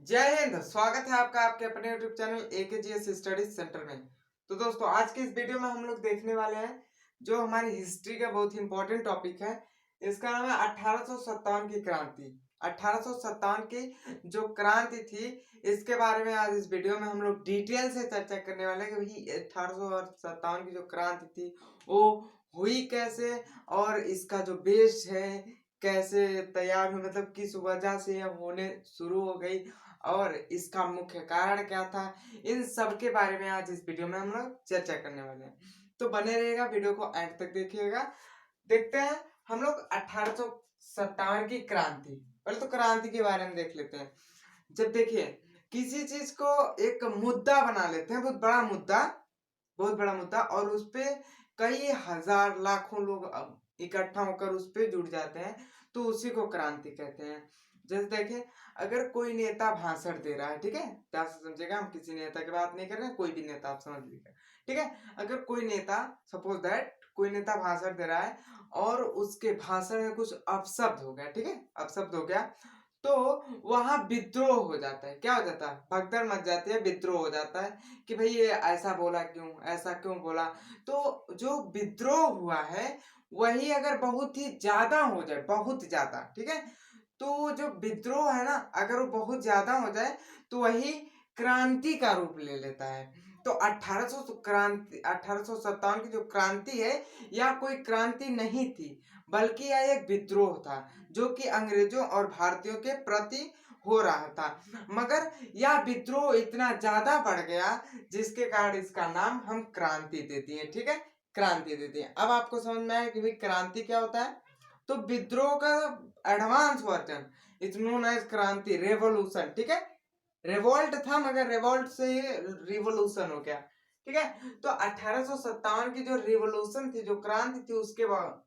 जय हिंद। स्वागत है आपका आपके अपने YouTube channel AKGS studies centre में। तो दोस्तों, आज के इस वीडियो में हम लोग देखने वाले हैं जो हमारी हिस्ट्री का बहुत ही इंपॉर्टेंट टॉपिक है। इसका नाम है 1857 की क्रांति। 1857 की जो क्रांति थी, इसके बारे में आज इस वीडियो में हम लोग डिटेल से चर्चा करने वाले हैं कि भाई 1857 की जो क्रांति थी वो हुई कैसे, और इसका जो बेस है कैसे तैयार हुई, मतलब किस वजह से यह होने शुरू हो गई और इसका मुख्य कारण क्या था। इन सब के बारे में आज इस वीडियो में हम लोग चर्चा करने वाले हैं, तो बने रहिएगा, वीडियो को एंड तक देखिएगा। देखते हैं हम लोग 1857 की क्रांति। पहले तो क्रांति के बारे में देख लेते हैं। जब देखिए किसी चीज को एक मुद्दा बना लेते हैं, बहुत बड़ा मुद्दा, और उस पे कई हजार लाखों लोग इकट्ठा होकर उस पे जुड़ जाते हैं, तो उसी को क्रांति कहते हैं। जैसे देखें, अगर कोई नेता भाषण दे रहा है, ठीक है, ध्यान से समझिएगा, हम किसी नेता की बात नहीं कर रहे हैं, कोई भी नेता आप समझ लीजिएगा, ठीक है। अगर कोई नेता, सपोज दैट कोई नेता भाषण दे रहा है और उसके भाषण में कुछ अपशब्द हो गया, ठीक है, अपशब्द हो गया, तो वहां विद्रोह हो जाता है। क्या हो जाता है? भगदड़ मच जाती है, विद्रोह हो जाता है कि भाई ये ऐसा बोला क्यों, ऐसा क्यों बोला। तो जो विद्रोह हुआ है वही अगर बहुत ही ज्यादा हो जाए, बहुत ज्यादा, ठीक है, तो जो विद्रोह है ना, अगर वो बहुत ज्यादा हो जाए तो वही क्रांति का रूप ले लेता है। तो 1857 की जो क्रांति है, यह कोई क्रांति नहीं थी, बल्कि यह एक विद्रोह था जो कि अंग्रेजों और भारतीयों के प्रति हो रहा था। मगर यह विद्रोह इतना ज्यादा बढ़ गया जिसके कारण इसका नाम हम क्रांति दे दिए, ठीक है, क्रांति दे दिए। अब आपको समझ में आया कि भाई क्रांति क्या होता है। तो विद्रोह का advance version is known as kranti, revolution, ठीक है। रिवोल्ट था मगर रिवोल्ट से रिवोल्यूशन हो गया, ठीक है। तो 1857 की जो रिवोल्यूशन थी, जो क्रांति थी, उसके बाद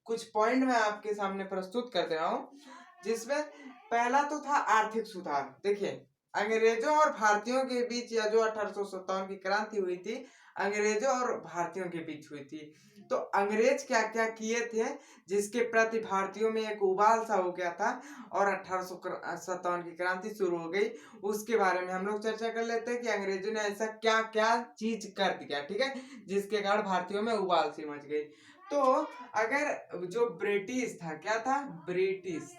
कुछ पॉइंट मैं आपके सामने प्रस्तुत कर दे रहा हूँ, जिसमें पहला तो था आर्थिक सुधार। देखिए, अंग्रेजों और भारतीयों के बीच, या जो 1857 की क्रांति हुई थी, अंग्रेजों और भारतीयों के बीच हुई थी। तो अंग्रेज क्या क्या किए थे जिसके प्रति भारतीयों में एक उबाल सा हो गया था, और 1857 की क्रांति शुरू हो गई। उसके बारे में हम लोग चर्चा कर लेते हैं कि अंग्रेजों ने ऐसा क्या क्या चीज कर दिया, ठीक है, जिसके कारण भारतीयों में उबाल सी मच गई। तो अगर जो ब्रिटिश था, क्या था, ब्रिटिश,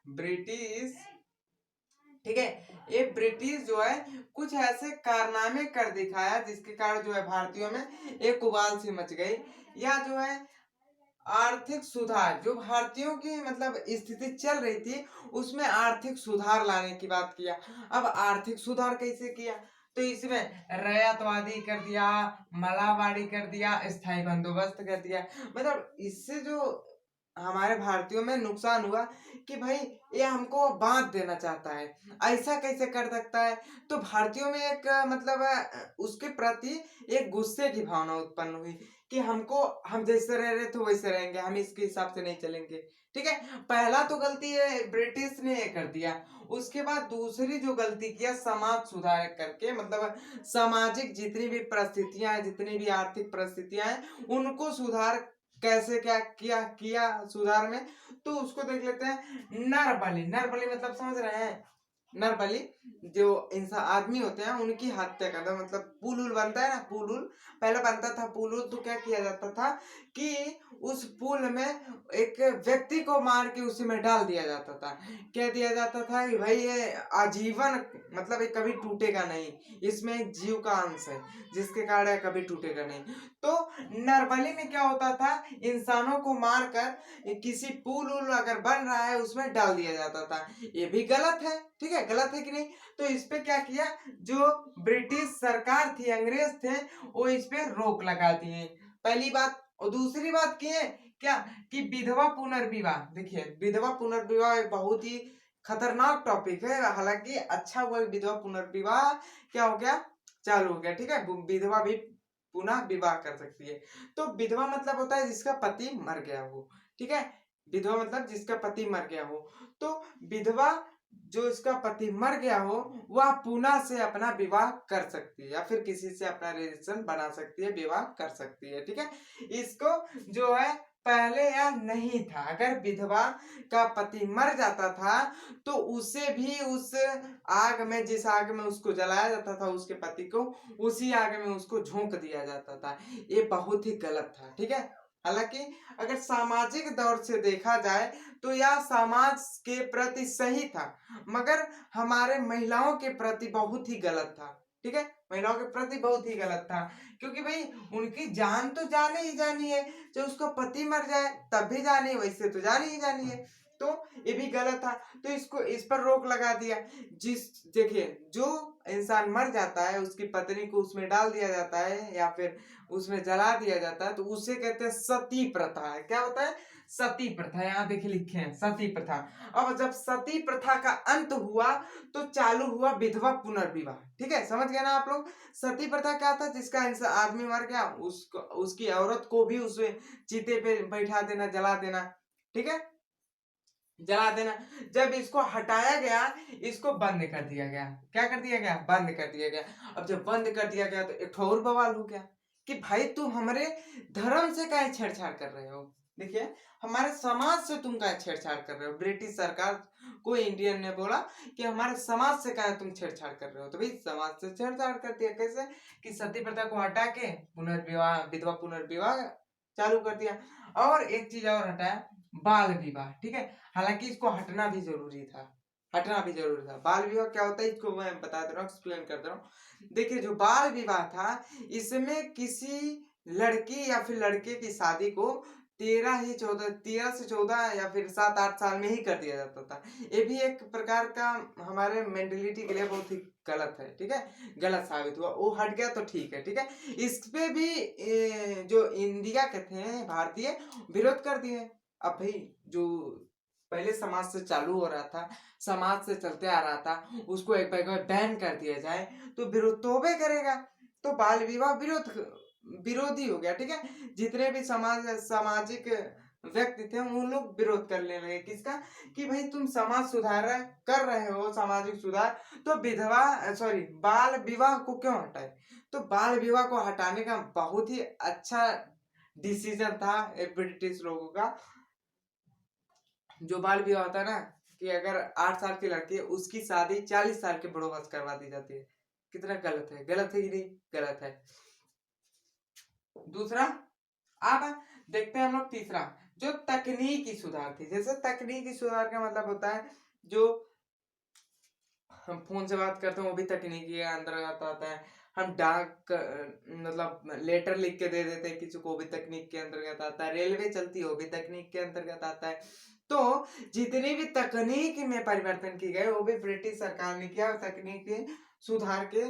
ब्रिटिश, ठीक है, ये ब्रिटिश जो है कुछ ऐसे कारनामे कर दिखाया जिसके कारण जो है भारतीयों में एक उबाल सी मच गई। या जो है आर्थिक सुधार, जो भारतीयों की मतलब स्थिति चल रही थी उसमें आर्थिक सुधार लाने की बात किया। अब आर्थिक सुधार कैसे किया? तो इसमें रैयतवादी कर दिया, मलाहवाड़ी कर दिया, स्थायी बंदोबस्त कर दिया। मतलब इससे जो हमारे भारतीयों में नुकसान हुआ कि भाई ये हमको बांट देना चाहता है, ऐसा कैसे कर सकता है। तो भारतीयों में एक मतलब उसके प्रति एक गुस्से की भावना उत्पन्न हुई कि हमको, हम जैसे रह रहे थे वैसे रहेंगे, हम इसके हिसाब से नहीं चलेंगे, ठीक है। पहला तो गलती है ब्रिटिश ने कर दिया। उसके बाद दूसरी जो गलती किया, समाज सुधार करके, मतलब सामाजिक जितनी भी परिस्थितियां हैं, जितनी भी आर्थिक परिस्थितियां हैं, उनको सुधार कैसे क्या किया किया सुधार में। तो उसको देख लेते हैं। नरबली, नरबली मतलब समझ रहे हैं? नरबली, जो इंसान आदमी होते हैं उनकी हत्या करना, मतलब पुल उल बनता है ना, पुल उल पहले बनता था, पुल उल, तो क्या किया जाता था कि उस पुल में एक व्यक्ति को मार के उसी में डाल दिया जाता था। कह दिया जाता था कि भाई ये आजीवन, मतलब ये कभी टूटेगा नहीं, इसमें एक जीव का अंश है जिसके कारण ये कभी टूटेगा नहीं। तो नरबली में क्या होता था, इंसानों को मारकर किसी पुल उल अगर बन रहा है उसमें डाल दिया जाता था। ये भी गलत है, ठीक है, गलत है कि नहीं। तो इस पे क्या किया, जो ब्रिटिश सरकार थी, अंग्रेज थे, वो इस पे रोक लगा दिए, पहली बात। और दूसरी बात किए क्या कि विधवा पुनर्विवाह। देखिए, विधवा पुनर्विवाह एक बहुत ही खतरनाक टॉपिक है, हालांकि अच्छा हुआ विधवा पुनर्विवाह क्या हो गया, चालू हो गया, ठीक है। विधवा भी पुनः विवाह कर सकती है। तो विधवा मतलब होता है जिसका पति मर गया हो, ठीक है, विधवा मतलब जिसका पति मर गया हो। तो विधवा जो इसका पति मर गया हो, वह पुनः से अपना विवाह कर सकती है, या फिर किसी से अपना रिलेशन बना सकती है, विवाह कर सकती है, ठीक है। इसको जो है पहले यह नहीं था। अगर विधवा का पति मर जाता था तो उसे भी उस आग में, जिस आग में उसको जलाया जाता था उसके पति को, उसी आग में उसको झोंक दिया जाता था। ये बहुत ही गलत था, ठीक है। हालांकि अगर सामाजिक दौर से देखा जाए तो यह समाज के प्रति सही था, मगर हमारे महिलाओं के प्रति बहुत ही गलत था, ठीक है। महिलाओं के प्रति बहुत ही गलत था, क्योंकि भाई उनकी जान तो जाने ही जानी है। जब उसका पति मर जाए तब भी जानी है, वैसे तो जानी ही जानी है। तो ये भी गलत था, तो इसको इस पर रोक लगा दिया। जिस देखिए, जो इंसान मर जाता है उसकी पत्नी को उसमें डाल दिया जाता है या फिर उसमें जला दिया जाता है, तो उसे कहते हैं सती प्रथा है। क्या होता है? सती प्रथा। यहाँ देखिए लिखे हैं सती प्रथा। अब जब सती प्रथा का अंत हुआ तो चालू हुआ विधवा पुनर्विवाह, ठीक है। समझ गए ना आप लोग? सती प्रथा क्या था? जिसका आदमी मर गया उसको, उसकी औरत को भी उसमें चीते पे बैठा देना, जला देना, ठीक है, जला देना। जब इसको हटाया गया, इसको बंद कर दिया गया। क्या कर दिया गया? बंद कर दिया गया। अब जब बंद कर दिया गया तो एक ठो और बवाल हो गया कि भाई तुम हमारे धर्म से काहे छेड़छाड़ कर रहे हो। देखिए, हमारे समाज से तुम काहे छेड़छाड़ कर रहे हो। ब्रिटिश सरकार को इंडियन ने बोला कि हमारे समाज से काहे तुम छेड़छाड़ कर रहे हो। तो भाई समाज से छेड़छाड़ कर दिया। कैसे? कि सती प्रथा को हटा के पुनर्विवाह, विधवा पुनर्विवाह चालू कर दिया। और एक चीज और हटाया, बाल विवाह, ठीक है। हालांकि इसको हटना भी जरूरी था, हटना भी जरूरी था। बाल विवाह क्या होता है इसको मैं बता दे रहा हूँ, एक्सप्लेन कर दे रहा हूँ। देखिए, जो बाल विवाह था इसमें किसी लड़की या फिर लड़के की शादी को 13 से 14 या फिर 7-8 साल में ही कर दिया जाता था। ये भी एक प्रकार का हमारे मेंटेलिटी के लिए बहुत ही गलत है, ठीक है, गलत साबित हुआ। वो हट गया तो ठीक है, ठीक है। इस पे भी जो इंडिया के थे भारतीय विरोध कर दिए। अब भाई जो पहले समाज से चालू हो रहा था, समाज से चलते आ रहा था, उसको एक बार बैन कर दिया जाए तो विरोध तो होबे करेगा। तो बाल विवाह विरोधी हो गया, ठीक है। जितने भी सामाजिक व्यक्ति थे उन लोग विरोध करने लगे। किसका? कि भाई तुम समाज सुधार कर रहे हो, सामाजिक सुधार, तो बाल विवाह को क्यों हटाए। तो बाल विवाह को हटाने का बहुत ही अच्छा डिसीजन था ब्रिटिश लोगों का। जो बाल विवाह होता है ना, कि अगर 8 साल की लड़की है उसकी शादी 40 साल के बड़ों वक्त करवा दी जाती है। कितना गलत है, गलत है कि नहीं? गलत है। दूसरा, अब देखते हैं हम लोग तीसरा, जो तकनीकी सुधार थी। जैसे तकनीकी सुधार का मतलब होता है जो हम फोन से बात करते हैं वो भी तकनीकी के अंतर्गत आता है। हम डाक मतलब लेटर लिख के दे देते हैं किसी को, भी तकनीक के अंतर्गत आता है। रेलवे चलती है वो भी तकनीक के अंतर्गत आता है। तो जितनी भी तकनीक में परिवर्तन की गए वो भी ब्रिटिश सरकार ने किया, तकनीकी सुधार के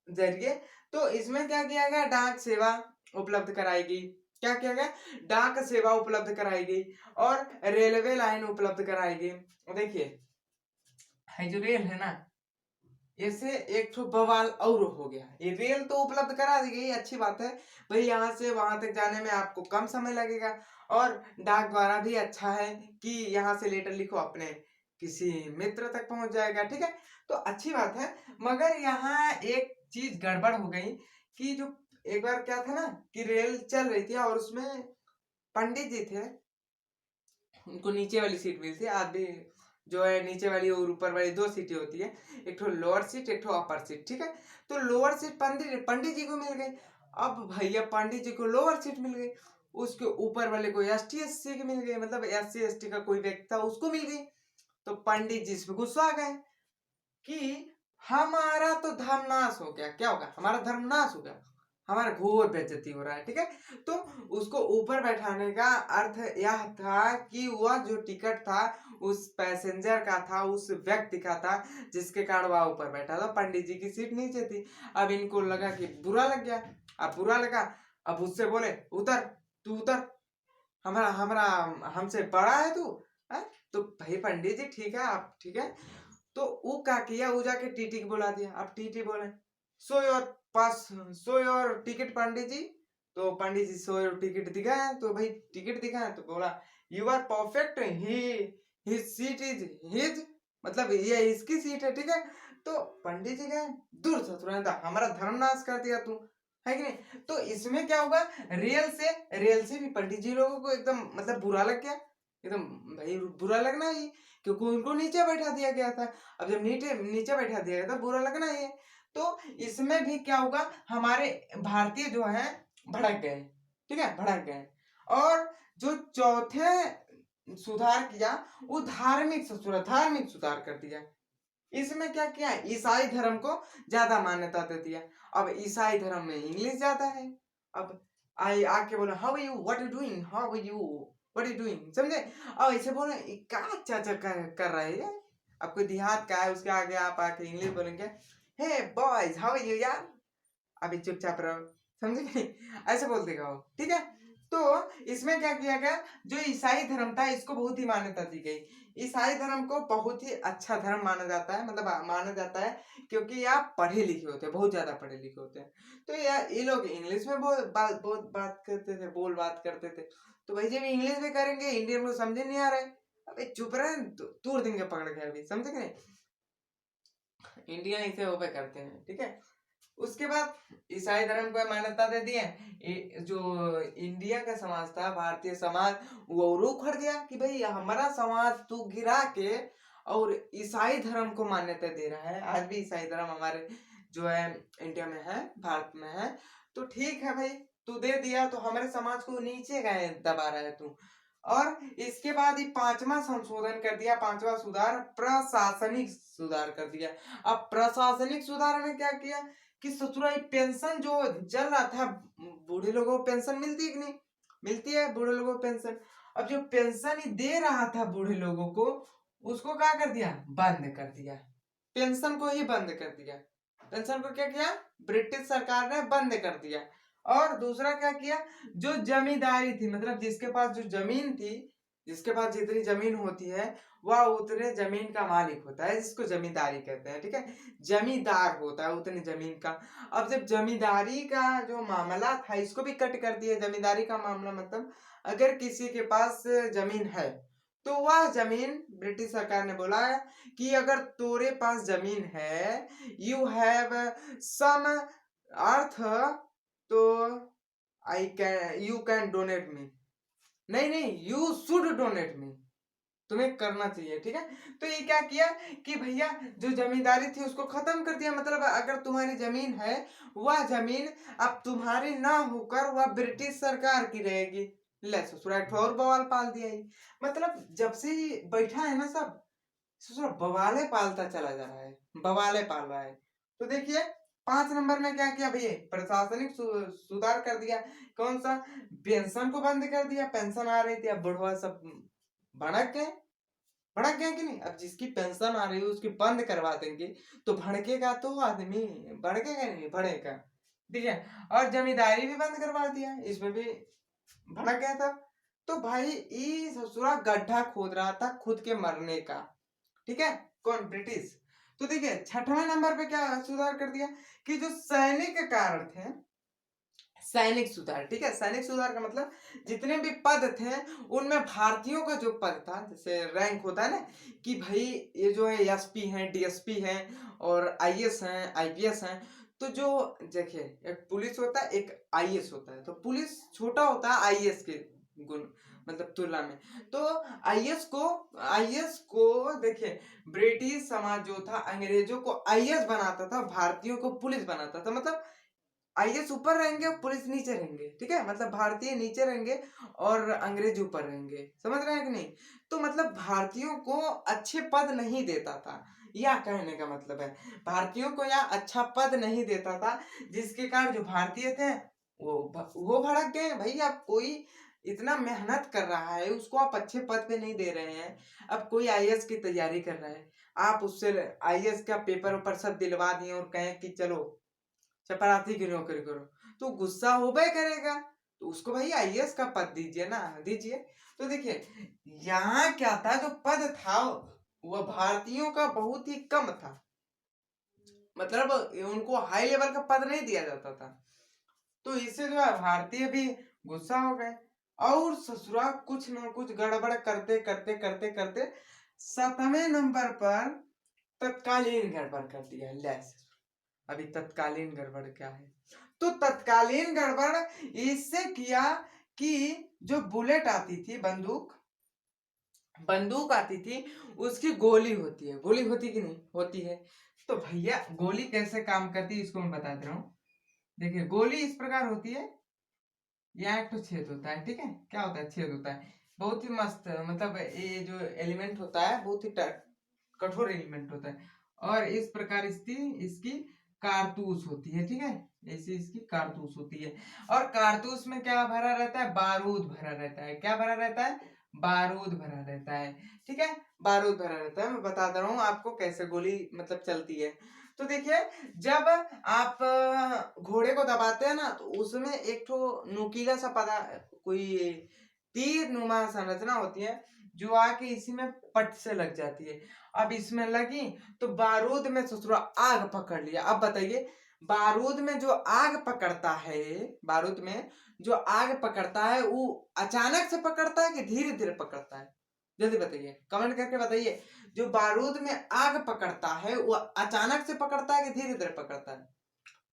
जरिए। तो इसमें क्या किया गया? डाक सेवा उपलब्ध कराई गई। क्या किया गया? डाक सेवा उपलब्ध कराई गई और रेलवे लाइन उपलब्ध कराई गई। देखिए, जो रेल है ना, ऐसे एक तो बवाल और हो गया। ये रेल तो उपलब्ध करा दी गई, अच्छी बात है भाई, यहाँ से वहां तक जाने में आपको कम समय लगेगा। और डाक द्वारा भी अच्छा है कि यहाँ से लेटर लिखो अपने किसी मित्र तक पहुंच जाएगा, ठीक है। तो अच्छी बात है, मगर यहाँ एक चीज गड़बड़ हो गई कि जो एक बार क्या था ना कि रेल चल रही थी और उसमें पंडित जी थे, उनको नीचे वाली सीट मिलती है। आदमी जो है नीचे वाली और ऊपर वाली 2 सीटें होती है, एक ठो लोअर सीट, एक ठो अपर सीट, ठीक है। तो लोअर सीट पंडित जी को मिल गई। अब भैया पंडित जी को लोअर सीट मिल गई, उसके ऊपर वाले को ST SC की मिल गई, मतलब SC ST का कोई व्यक्ति था उसको मिल गई। तो पंडित जी इस पे गुस्सा आ गए कि हमारा तो धर्मनाश हो गया। क्या होगा? हमारा धर्मनाश हो गया, हमारा घोर बेइज्जती हो रहा है, ठीक है। तो उसको ऊपर बैठाने का अर्थ यह था कि वह जो टिकट था उस पैसेंजर का था, उस व्यक्ति का था, जिसके कारण वह ऊपर बैठा था। पंडित जी की सीट नीचे थी। अब इनको लगा कि बुरा लग गया। अब बुरा लगा, अब उससे बोले उतर, तू उतर, हमारा हमारा हमसे बड़ा है तू है? तो भाई पंडित जी ठीक है, आप ठीक है। तो वो क्या किया, वो जाके टीटी को बुला दिया। अब टीटी बोले show your pass, show your ticket Pandit ji. तो पंडित जी सो योर टिकट दिखाए, तो भाई टिकट दिखाए तो बोला you are perfect, he his seat is his, मतलब ये इसकी सीट है, ठीक है। तो पंडित जी गए दूर से, तुरंत हमारा धर्म नाश कर दिया तू है कि नहीं। तो इसमें क्या होगा, रेल से भी पंडित जी लोगों को एकदम मतलब बुरा लग गया, एकदम भाई बुरा लगना ही, क्योंकि उनको नीचे बैठा दिया गया था। अब जब नीचे नीचे बैठा दिया गया था, बुरा लगना ही है। तो इसमें भी क्या होगा, हमारे भारतीय जो है भड़क गए, ठीक है, भड़क गए। और जो चौथे सुधार किया वो धार्मिक सुधार कर दिया। इसमें क्या किया, ईसाई धर्म को ज्यादा मान्यता दे दिया। अब ईसाई धर्म में इंग्लिश ज्यादा है। अब आई आके बोला how are you, what you doing, how are you, what you doing, समझे। अब ऐसे बोले क्या चाचा कर रहे हैं। अब कोई देहात का है, उसके आगे आप आके इंग्लिश बोलेंगे, हे बॉयज हाउ आर यू यार, अभी चुपचाप रहो, समझे कि नहीं, ऐसे बोल देगा वो, ठीक है। तो इसमें क्या किया गया, जो ईसाई धर्म था इसको बहुत ही मान्यता दी गई। ईसाई धर्म को बहुत ही अच्छा धर्म माना जाता है, मतलब माना जाता है, क्योंकि ये पढ़े लिखे होते हैं, बहुत ज्यादा पढ़े लिखे होते हैं। तो यार ये लोग इंग्लिश में बहुत बात करते थे, बात करते थे। तो भाई जब इंग्लिश में करेंगे, इंडियन को समझे नहीं आ रहा है, अबे चुप रहे, तोड़ देंगे पकड़ के, अभी समझे कि नहीं। इंडियन इसे वो पे करते हैं, ठीक है। उसके बाद ईसाई धर्म को मान्यता दे दी है। जो इंडिया का समाज था, भारतीय समाज, वो और उखड़ गया कि भाई हमारा समाज तू गिरा के और ईसाई धर्म को मान्यता दे रहा है। आज भी ईसाई धर्म हमारे जो है इंडिया में है, भारत में है। तो ठीक है भाई, तू दे दिया तो हमारे समाज को नीचे गए दबा रहा है तू। और इसके बाद ही पांचवा संशोधन कर दिया, पांचवा सुधार, प्रशासनिक सुधार कर दिया। अब प्रशासनिक सुधार में क्या किया कि ससुराल पेंशन जो चल रहा था, बूढ़े लोगों को पेंशन मिलती है कि नहीं, मिलती है बूढ़े लोगों को पेंशन। अब जो पेंशन ही दे रहा था बूढ़े लोगों को, उसको क्या कर दिया, बंद कर दिया, पेंशन को ही बंद कर दिया। पेंशन को क्या किया, ब्रिटिश सरकार ने बंद कर दिया। और दूसरा क्या किया, जो जमींदारी थी, मतलब जिसके पास जो जमीन थी, जिसके पास जितनी जमीन होती है वह उतने जमीन का मालिक होता है, जिसको जमींदारी कहते हैं, ठीक है, जमींदार होता है उतनी जमीन का। अब जब जमींदारी का जो मामला था, इसको भी कट कर दिया। जमींदारी का मामला मतलब अगर किसी के पास जमीन है तो वह जमीन, ब्रिटिश सरकार ने बोला है कि अगर तोरे पास जमीन है, यू हैव सम अर्थ, तो I can, you can donate me, नहीं यू शुड डोनेट मी, तुम्हें करना चाहिए, ठीक है। तो ये क्या किया कि भैया जो जमींदारी थी उसको खत्म कर दिया। मतलब अगर तुम्हारी जमीन है, वह जमीन अब तुम्हारी ना होकर वह ब्रिटिश सरकार की रहेगी। ले ससुरा एक और बवाल पाल दिया ही। मतलब जब से ये बैठा है ना, सब ससुरा बवाले पालता चला जा रहा है, बवाले पाल रहा है। तो देखिए 5 नंबर में क्या किया भैया, प्रशासनिक सुधार कर दिया। कौन सा, पेंशन को बंद कर दिया, पेंशन आ रही थी, अब बुढ़वा सब भड़क गए, भड़क गए कि नहीं। अब जिसकी पेंशन आ रही है उसकी बंद करवा देंगे तो भड़केगा, तो आदमी भड़केगा नहीं, भड़ेगा, ठीक है। और जमींदारी भी बंद करवा दिया, इसमें भी भड़क गया था। तो भाई ये ससुरा गड्ढा खोद रहा था खुद के मरने का, ठीक है, कौन, ब्रिटिश। तो देखिए 6वें नंबर पे क्या सुधार कर दिया कि जो सैनिक कारण थे, सैनिक सुधार, ठीक है। सैनिक सुधार का मतलब जितने भी पद थे उनमें भारतीयों का जो पद था, जैसे रैंक होता है ना कि भाई ये जो है एसपी हैं, डीएसपी हैं और आईएएस हैं, आईपीएस हैं। तो जो देखिए एक पुलिस होता है, एक आईएएस होता है। तो पुलिस छोटा होता है आईएएस के गुण मतलब तुलना में। तो आईएएस को देखिए, ब्रिटिश समाज जो था अंग्रेजों को आईएएस बनाता था, भारतीयों को पुलिस बनाता था। मतलब आईएएस ऊपर रहेंगे और पुलिस नीचे रहेंगे, ठीक है, मतलब भारतीय नीचे रहेंगे और अंग्रेज ऊपर रहेंगे, समझ रहे हैं कि नहीं। तो मतलब भारतीयों को अच्छे पद नहीं देता था, या कहने का मतलब है भारतीयों को या अच्छा पद नहीं देता था, जिसके कारण जो भारतीय थे वो भड़क गए। भाई आप कोई इतना मेहनत कर रहा है, उसको आप अच्छे पद पे नहीं दे रहे हैं। अब कोई आईएएस की तैयारी कर रहा है, आप उससे आईएएस का पेपर ऊपर सब दिलवा दिए और कहें कि चलो चपरासी की नौकरी करो, तो गुस्सा होबे करेगा। तो उसको भाई आईएएस का पद दीजिए ना, दीजिए। तो देखिए यहाँ क्या था, जो पद था वह भारतीयों का बहुत ही कम था, मतलब उनको हाई लेवल का पद नहीं दिया जाता था। तो इससे जो है भारतीय भी गुस्सा हो गए और ससुरा कुछ ना कुछ गड़बड़ करते करते करते करते 7वें नंबर पर तत्कालीन गड़बड़ कर दिया। लेस, अभी तत्कालीन गड़बड़ क्या है, तो तत्कालीन गड़बड़ इससे किया कि जो बुलेट आती थी, बंदूक आती थी, उसकी गोली होती है, गोली होती कि नहीं होती है। तो भैया गोली कैसे काम करती है इसको मैं बता दे रहा हूँ। देखिए गोली इस प्रकार होती है, यहाँ एक तो छेद होता है, ठीक है, क्या होता है, छेद होता है, बहुत ही मस्त, मतलब ये जो एलिमेंट होता है बहुत ही कठोर एलिमेंट होता है। और इस प्रकार इसकी इसकी कारतूस होती है, ठीक है, ऐसी इसकी कारतूस होती है। और कारतूस में क्या भरा रहता है, बारूद भरा रहता है, क्या भरा रहता है, बारूद भरा रहता है, ठीक है, बारूद भरा रहता है। मैं बता दे रहा हूँ आपको कैसे गोली मतलब चलती है। तो देखिए जब आप घोड़े को दबाते हैं ना, तो उसमें एक तो नुकीला सा कोई तीर नुमा संरचना होती है जो आके इसी में पट से लग जाती है। अब इसमें लगी तो बारूद में ससुरा आग पकड़ लिया। अब बताइए बारूद में जो आग पकड़ता है, बारूद में जो आग पकड़ता है वो अचानक से पकड़ता है कि धीरे धीरे पकड़ता है, जल्दी बताइए, कमेंट करके बताइए। जो बारूद में आग पकड़ता है वो अचानक से पकड़ता है कि धीरे धीरे पकड़ता है।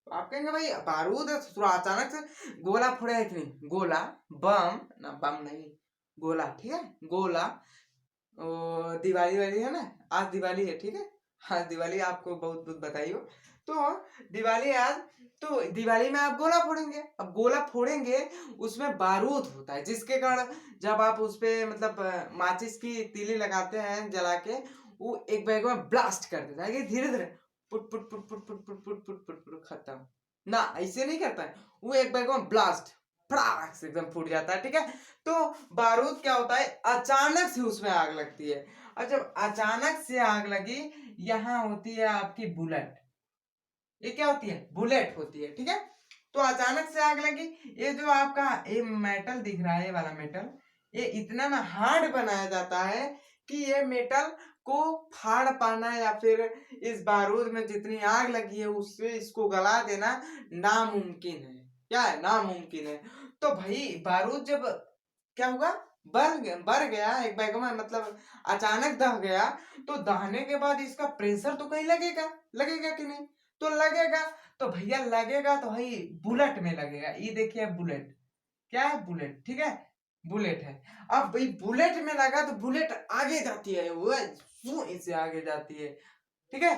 तो आप कहेंगे भाई बारूद थोड़ा अचानक से गोला फोड़ा है कि नहीं, गोला, बम ना, बम नहीं, गोला, ठीक है, गोला। दिवाली वाली है ना, आज दिवाली है, ठीक है, आज दिवाली, आपको बहुत बहुत बधाई हो। तो दिवाली आज, तो दिवाली में आप गोला फोड़ेंगे। अब गोला फोड़ेंगे उसमें बारूद होता है, जिसके कारण जब आप उस पे मतलब माचिस की तीली लगाते हैं जला के, वो एक बैग में ब्लास्ट कर देता है कि धीरे धीरे put put put put put put put put put put खत्म ना, ऐसे नहीं करता है वो, एक बैग में ब्लास्ट फटाक से एकदम फूट जाता है, ठीक है। तो बारूद क्या होता है, अचानक से उसमें आग लगती है। और जब अचानक से आग लगी, यहाँ होती है आपकी बुलेट, ये क्या होती है, बुलेट होती है, ठीक है। तो अचानक से आग लगी, ये जो आपका ये मेटल दिख रहा है, ये वाला मेटल, ये इतना ना हार्ड बनाया जाता है कि ये मेटल को फाड़ पाना या फिर इस बारूद में जितनी आग लगी है उससे इसको गला देना नामुमकिन है। क्या है, नामुमकिन है। तो भाई बारूद जब क्या हुआ, बढ़ गया एक बैग में, मतलब अचानक दह गया, तो दहने के बाद इसका प्रेशर तो कहीं लगेगा, लगेगा कि नहीं, तो लगेगा। तो भैया लगेगा तो भाई बुलेट में लगेगा, ये देखिए बुलेट, क्या है, बुलेट, ठीक है, बुलेट है। अब भाई बुलेट में लगा तो बुलेट आगे जाती है, वो इससे आगे जाती है, ठीक है,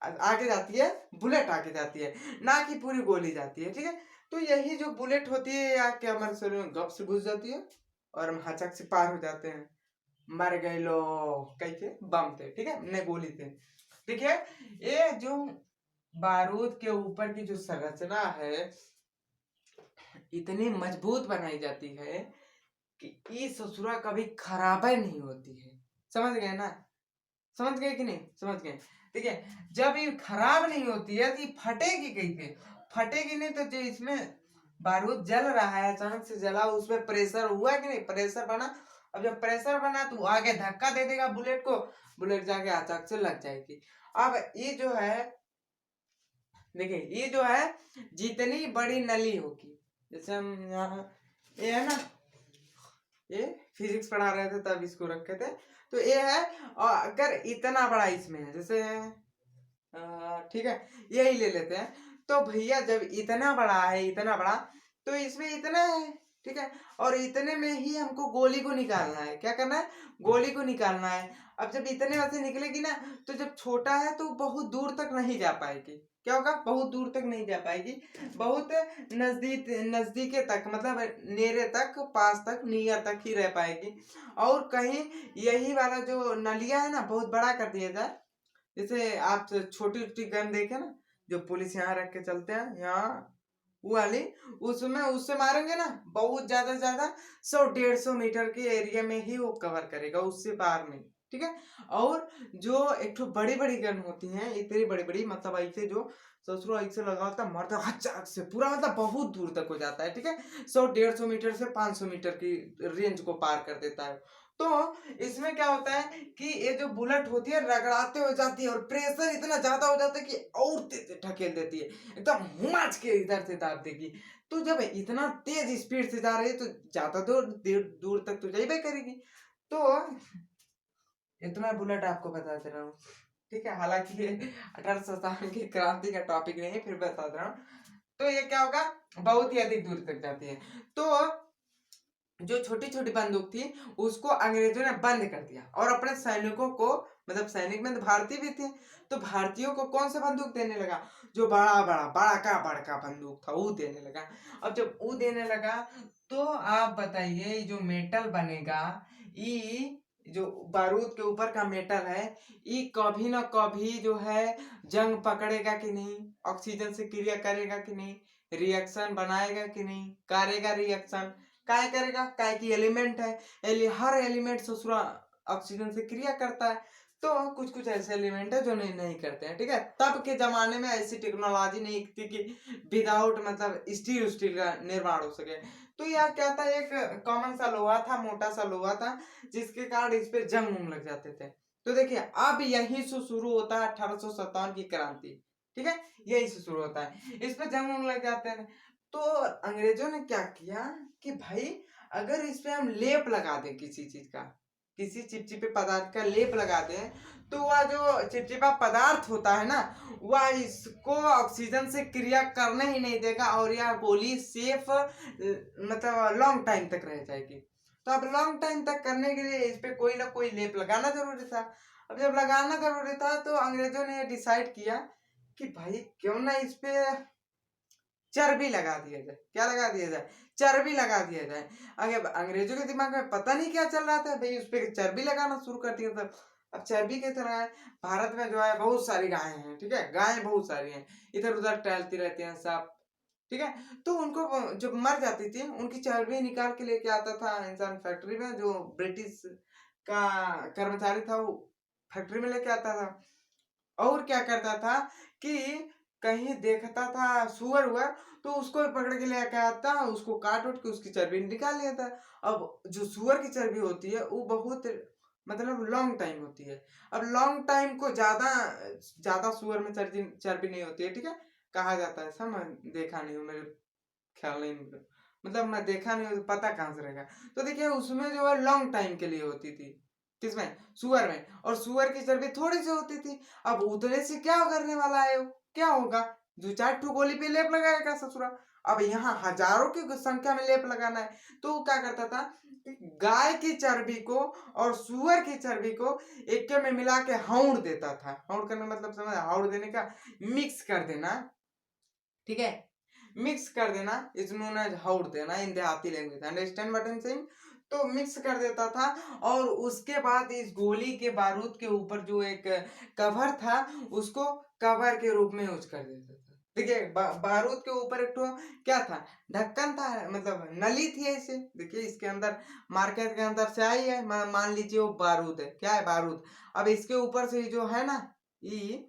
आगे जाती है, बुलेट आगे जाती है, ना कि पूरी गोली जाती है, ठीक है। तो यही जो बुलेट होती है या क्या हमारे शरीर में गप से घुस जाती है और हम हचक से पार हो जाते हैं, मर गए लो, कैसे बम थे, ठीक है, न गोली थे। देखिए ये जो बारूद के ऊपर की जो संरचना है इतनी मजबूत बनाई जाती है कि ये ससुरा कभी खराब नहीं होती है, समझ गए ना, समझ गए कि नहीं, समझ गए। देखिए जब ये खराब नहीं होती है तो ये फटेगी कैसे, फटेगी नहीं तो जो इसमें बारूद जल रहा है, अचानक से जला, उसमें प्रेशर हुआ कि नहीं, प्रेशर बना। अब जब प्रेशर बना तो आगे धक्का दे देगा बुलेट को, बुलेट जाके अचानक से लग जाएगी। अब ये जो है, देखिए ये जो है जितनी बड़ी नली होगी, जैसे हम यहाँ ये है ना, ये फिजिक्स पढ़ा रहे थे तब इसको रखे थे, तो ये है, और अगर इतना बड़ा इसमें है, जैसे ठीक है यही ले लेते हैं, तो भैया जब इतना बड़ा है, इतना बड़ा, तो इसमें इतना है, ठीक है, और इतने में ही हमको गोली को निकालना है, क्या करना है, गोली को निकालना है। अब जब इतने में से निकलेगी ना, तो जब छोटा है तो बहुत दूर तक नहीं जा पाएगी, क्या होगा, बहुत दूर तक नहीं जा पाएगी, बहुत नजदीके तक, मतलब नेरे तक, पास तक, नियर तक ही रह पाएगी। और कहीं यही वाला जो नलिया है ना बहुत बड़ा कर दिया जाए, जैसे आप छोटी छोटी गन देखे ना जो पुलिस यहाँ रख के चलते हैं, यहाँ वो वाली, उसमें उससे मारेंगे ना बहुत ज्यादा से ज्यादा 100-150 मीटर के एरिया में ही वो कवर करेगा, उससे पार नहीं, ठीक है। और जो एक तो बड़ी बड़ी गन होती हैं, इतनी बड़ी बड़ी, मतलब ऐसे जो ससुरो ऐसे लगा होता है, मरता हचाक से पूरा, मतलब बहुत दूर तक हो जाता है, ठीक है, 100-150 मीटर से 500 मीटर की रेंज को पार कर देता है। तो इसमें क्या होता है कि ये जो बुलेट होती है रगड़ाते हो जाती है और प्रेशर इतना ज्यादा हो जाता है कि और तेज ढकेल देती है, एकदम हुमाच के इधर से दाब देगी। तो जब इतना तेज स्पीड से जा रही है तो ज्यादा दूर तक तो जाइबे करेगी। तो इतना बुलेट आपको बता दे रहा हूँ, ठीक है, हालांकि ये 1857 की क्रांति का टॉपिक नहीं है, फिर बता दे रहा हूँ। तो ये क्या होगा, बहुत ही अधिक दूर तक जाती है। तो जो छोटी छोटी बंदूक थी उसको अंग्रेजों ने बंद कर दिया और अपने सैनिकों को, मतलब सैनिक में तो भारतीय भी थे, तो भारतीयों को कौन सा बंदूक देने लगा, जो बड़ा बड़ा बड़ा बड़का बंदूक था वो देने लगा। अब जब वो देने लगा तो आप बताइए ये जो मेटल बनेगा, ये जो बारूद के ऊपर का मेटल है, ये कभी ना कभी जो है जंग पकड़ेगा कि नहीं, ऑक्सीजन से क्रिया करेगा कि नहीं, रिएक्शन बनाएगा कि नहीं, करेगा रिएक्शन, काय करेगा, काय की एलिमेंट है, हर एलिमेंट ससुरा ऑक्सीजन से क्रिया करता है। तो कुछ कुछ ऐसे एलिमेंट है जो नहीं नहीं करते हैं, ठीक है। तब के जमाने में ऐसी टेक्नोलॉजी नहीं थी कि विदाउट मतलब स्टील स्टील का निर्माण हो सके। तो यह क्या था, एक कॉमन सा लोहा था, मोटा सा लोहा था, जिसके कारण इस पे जंग उंग लग जाते थे। तो देखिए अब यहीं से शुरू होता है 1857 की क्रांति, ठीक है, यही से शुरू होता है, इस पे जंग उंग लग जाते हैं। तो अंग्रेजों ने क्या किया कि भाई अगर इस पे हम लेप लगा दें किसी चीज का, किसी चिपचिपे पदार्थ का लेप लगा दें, तो वह जो चिपचिपा पदार्थ होता है ना, वह इसको ऑक्सीजन से क्रिया करने ही नहीं देगा और यह गोली सेफ मतलब लॉन्ग टाइम तक रह जाएगी। तो अब लॉन्ग टाइम तक करने के लिए इस पे कोई ना कोई लेप लगाना जरूरी था। अब जब लगाना जरूरी था तो अंग्रेजों ने डिसाइड किया कि भाई क्यों ना इस पे चर्बी लगा दिया जाए। क्या लगा दिया जाए, चर्बी लगा दिया जाए। अगर अंग्रेजों के दिमाग में पता नहीं क्या चल रहा था, भाई उस पर चर्बी लगाना शुरू कर दिया था। अब चर्बी की तरह है, भारत में जो है बहुत सारी गायें हैं, ठीक है, गायें बहुत सारी हैं, इधर उधर टहलती रहती हैं सब, ठीक है। तो उनको जब मर जाती थी उनकी चर्बी निकाल के लेके आता था इंसान फैक्ट्री में, जो ब्रिटिश का कर्मचारी था वो फैक्ट्री में लेके आता था। और क्या करता था कि कहीं देखता था सुअर उअर, तो उसको भी पकड़ के लेके आता, उसको काट उठ के उसकी चर्बी निकाल लेता। अब जो सुअर की चर्बी होती है वो बहुत मतलब लॉन्ग टाइम होती है। अब लॉन्ग टाइम को ज्यादा ज्यादा सुअर में चर्बी चर्बी नहीं होती है, ठीक है, कहा जाता है, ऐसा मैं देखा नहीं हूँ, मेरे ख्याल नहीं, मतलब मैं देखा नहीं हूँ, तो पता कहाँ से रहेगा। तो देखिए उसमें जो है लॉन्ग टाइम के लिए होती थी, किसमें, सुअर में, और सुअर की चर्बी थोड़ी सी होती थी। अब उतने से क्या करने वाला है वो, क्या होगा, दो चार ठो गोली पे लेप लगाएगा ससुरा। अब यहाँ हजारों की संख्या में लेप लगाना है, तो वो क्या करता था, गाय की चर्बी को और सुअर की चर्बी को एक में मिला के हाउड देता था। हाउड करने मतलब समझ, हाउड देने का, मिक्स कर देना, ठीक है, मिक्स कर देना, इज नोन एज हाउड देना इन देहाती language, understand what I am saying. तो मिक्स कर देता था और उसके बाद इस गोली के बारूद के ऊपर जो एक कवर था उसको कवर के रूप में यूज कर देता था। देखिए बारूद के ऊपर एक तो क्या था, ढक्कन था, मतलब नली थी ऐसे, देखिए इसके अंदर मार्केट के अंदर से आई है, मान लीजिए वो बारूद है, क्या है, बारूद। अब इसके ऊपर से जो है ना, ये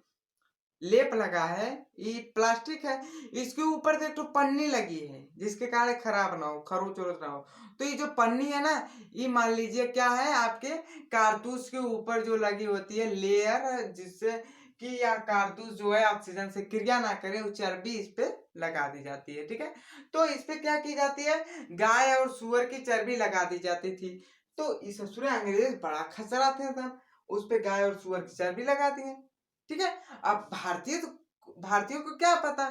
लेप लगा है, ये प्लास्टिक है, इसके ऊपर से एक तो पन्नी लगी है जिसके कारण खराब ना हो, खरोच वरोच ना हो। तो ये जो पन्नी है ना, ये मान लीजिए क्या है, आपके कारतूस के ऊपर जो लगी होती है लेयर, जिससे कि यह कारतूस जो है ऑक्सीजन से क्रिया ना करे, वो चर्बी इस पे लगा दी जाती है, ठीक है। तो इस पे क्या की जाती है, गाय और सुअर की चर्बी लगा दी जाती थी। तो इस ससुरे अंग्रेज बड़ा खतरा थे तब, उस पे गाय और सुअर की चर्बी लगा दी है, ठीक है। अब भारतीय तो, भारतीयों को क्या पता,